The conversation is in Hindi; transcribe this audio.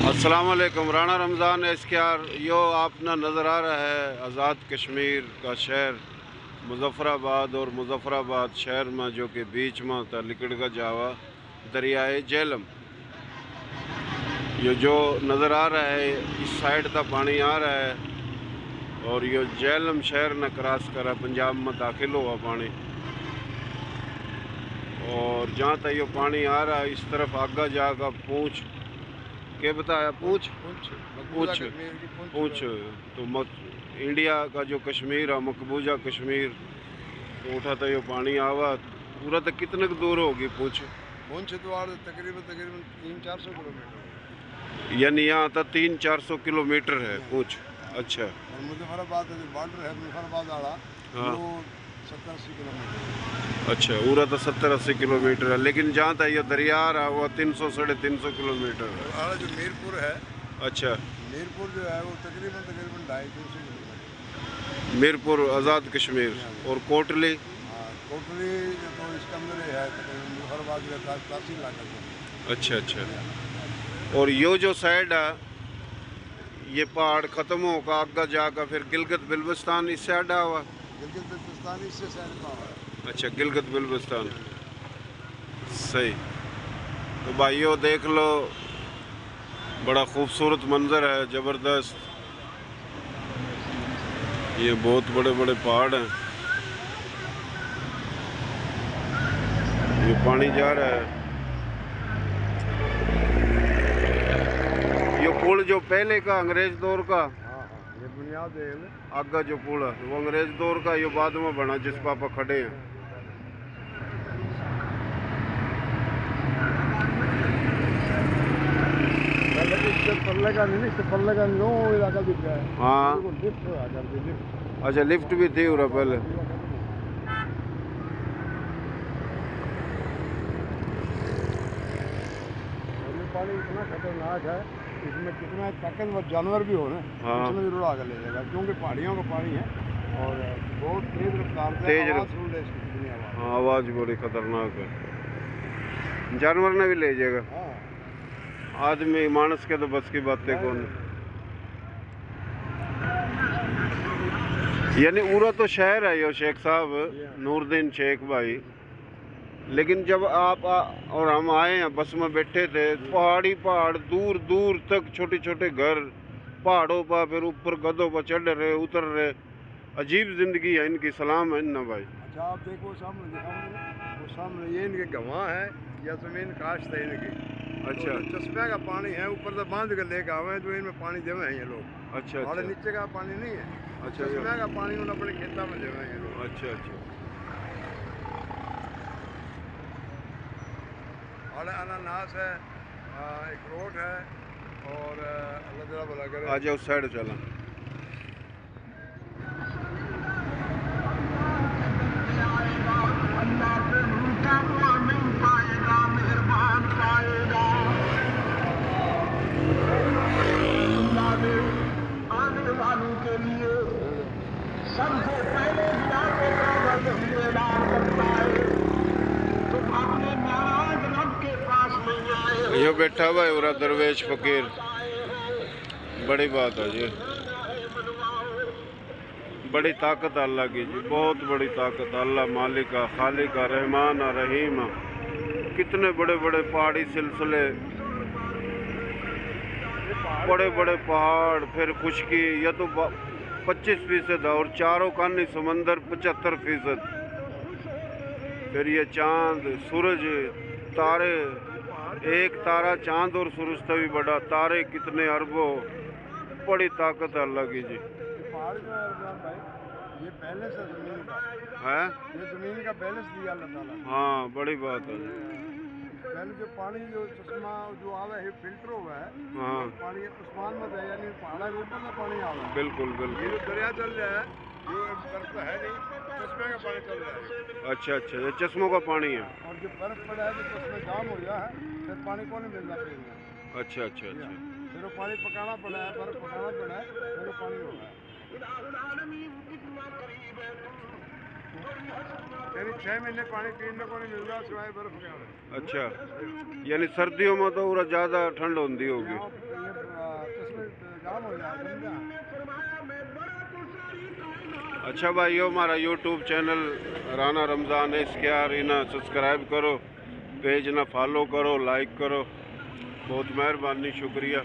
अस्सलाम वालेकुम। राणा रमज़ान एसकेआर यो आपना नज़र आ रहा है आज़ाद कश्मीर का शहर मुजफ्फराबाद और मुजफ्फराबाद शहर में जो कि बीच में था लिकड़गा जावा दरियाए झेलम। ये जो नज़र आ रहा है इस साइड का पानी आ रहा है और ये झेलम शहर न क्रॉस करा पंजाब में दाखिल हुआ पानी। और जहाँ तक ये पानी आ रहा है इस तरफ आगा जाकर पूंछ के बताया पूंछ तो इंडिया का जो कश्मीर है मकबूजा कश्मीर तो उठा तो ये पानी आवा पूरा तो कितने दूर होगी पूंछ तो तकरीबन 300-400 किलोमीटर यानी यहाँ तक 300-400 किलोमीटर है पूंछ। अच्छा। और मुजफ्फराबाद का जो बॉर्डर है मुजफ्फराबाद वाला हाँ वो 70-80 किलोमीटर। अच्छा पूरा तो 70-80 किलोमीटर है, लेकिन जहाँ तक ये दरिया रहा वो 300-350 किलोमीटर है। और जो मीरपुर है, अच्छा मीरपुर जो है वो तकरीबन 250-300 किलोमीटर। मीरपुर आज़ाद कश्मीर और कोटली कोटली तो इसके अंदर ही है तकरीबन मुजफ्फराबाद का तहसील इलाका। अच्छा अच्छा। और यो जो साइड है ये पहाड़ ख़त्म होकर आगे जाकर फिर गिलगित बिल्तिस्तान इस साइड हुआ। गिलगित बिल्तिस्तान इससे साइड का है। अच्छा गिलगित बिल्तिस्तान सही। तो भाइयों देख लो बड़ा खूबसूरत मंजर है, ज़बरदस्त। ये बहुत बड़े बड़े पहाड़ हैं, ये पानी जा रहा है। ये पुल जो पहले का अंग्रेज दौर का ये बुनियाद है आगा जो पुल है वो अंग्रेज दौर का ये बाद में बना जिस पर आप खड़े हैं। पल्ले का नहीं, पल्ले का नो इलाका दिख रहा है। हाँ लिफ्ट अच्छा लिफ्ट भी थी उरा पहले। पानी इतना खतरनाक है, इसमें कितना ताकतवर जानवर भी हो ना इसमें जरूर आगे ले जाएगा, क्योंकि पहाड़ियों का पानी है और बहुत तेज रफ्तार से आवाज़ बड़ी खतरनाक है, जानवर ने भी ले जाएगा। आदमी मानस के तो बस की बातें कौन। यानी पूरा तो शहर है यो शेख साहब नूरदीन शेख भाई, लेकिन जब आप और हम आए हैं बस में बैठे थे पहाड़ दूर दूर तक छोटे छोटे घर पहाड़ों पर, फिर ऊपर गधों पर चढ़ रहे उतर रहे। अजीब जिंदगी है इनकी, सलाम है ना भाई। अच्छा आप देखो सामने वो सामने ये इनके गवाह है या जमीन काश्त है इनकी। अच्छा तो चश्मे का पानी है ऊपर से बांध कर लेकर आवे हैं, जो इनमें पानी देवे हैं ये लोग। अच्छा और नीचे का पानी नहीं है। अच्छा चश्मे का पानी उन्हें अपने खेता में देवे हैं ये लोग। अच्छा अच्छा। और अनानास है, अखरोट है और अल्लाह ताला भला करे। आ जाओ साइड चला। आने वालों के लिए सबसे पहले तुम अपने नाराज रब के पास नहीं आए। यो बैठा हुआ है उरा दरवेश फकीर, बड़ी बात है जी, बड़ी ताकत अल्लाह की जी, बहुत बड़ी ताकत अल्लाह मालिका खालिका रहमान रहीम। कितने बड़े बड़े पहाड़ी सिलसिले, बड़े बड़े पहाड़, फिर खुशकी, यह तो 25% है और चारों कानी समंदर 75%। फिर ये चांद सूरज तारे, एक तारा चांद और सूरज से भी बड़ा, तारे कितने अरबों, बड़ी ताकत है अल्लाह की जी। पहाड़ जो है इरफान भाई ये बैलेंस है ज़मीन का, है ये ज़मीन का बैलेंस दिया अल्लाह ताला। हाँ बड़ी बात है। पहले जो पानी जो चश्मा जो आवे है फिल्टर हुआ है, हाँ पानी आसमान में है यानी पहाड़ा के ऊपर से पानी आवा है। बिल्कुल ये बिल्कुल। जो दरिया चल रहा है जो बर्फ है नहीं, चश्मे का पानी चल रहा है। अच्छा अच्छा, ये चश्मों का पानी है। और जो बर्फ पड़ा है जो चश्मे जाम हो गया है फिर पानी को नहीं मिलना पड़ेगा। अच्छा अच्छा अच्छा। फिर वो पानी पकाना पड़ा है, बर्फ पकाना पड़ा है, फिर वो पानी होगा। यानी 6 महीने पानी पीने को नहीं मिल रहा सिवाय बर्फ के। अच्छा यानी सर्दियों में तो पूरा ज़्यादा ठंड होती होगी। काम हो जाए, समझा। अच्छा भाइयों, हमारा YouTube channel Rana Ramzan SKR इन्हें सब्सक्राइब करो, पेज ना फॉलो करो, लाइक करो, बहुत मेहरबानी, शुक्रिया।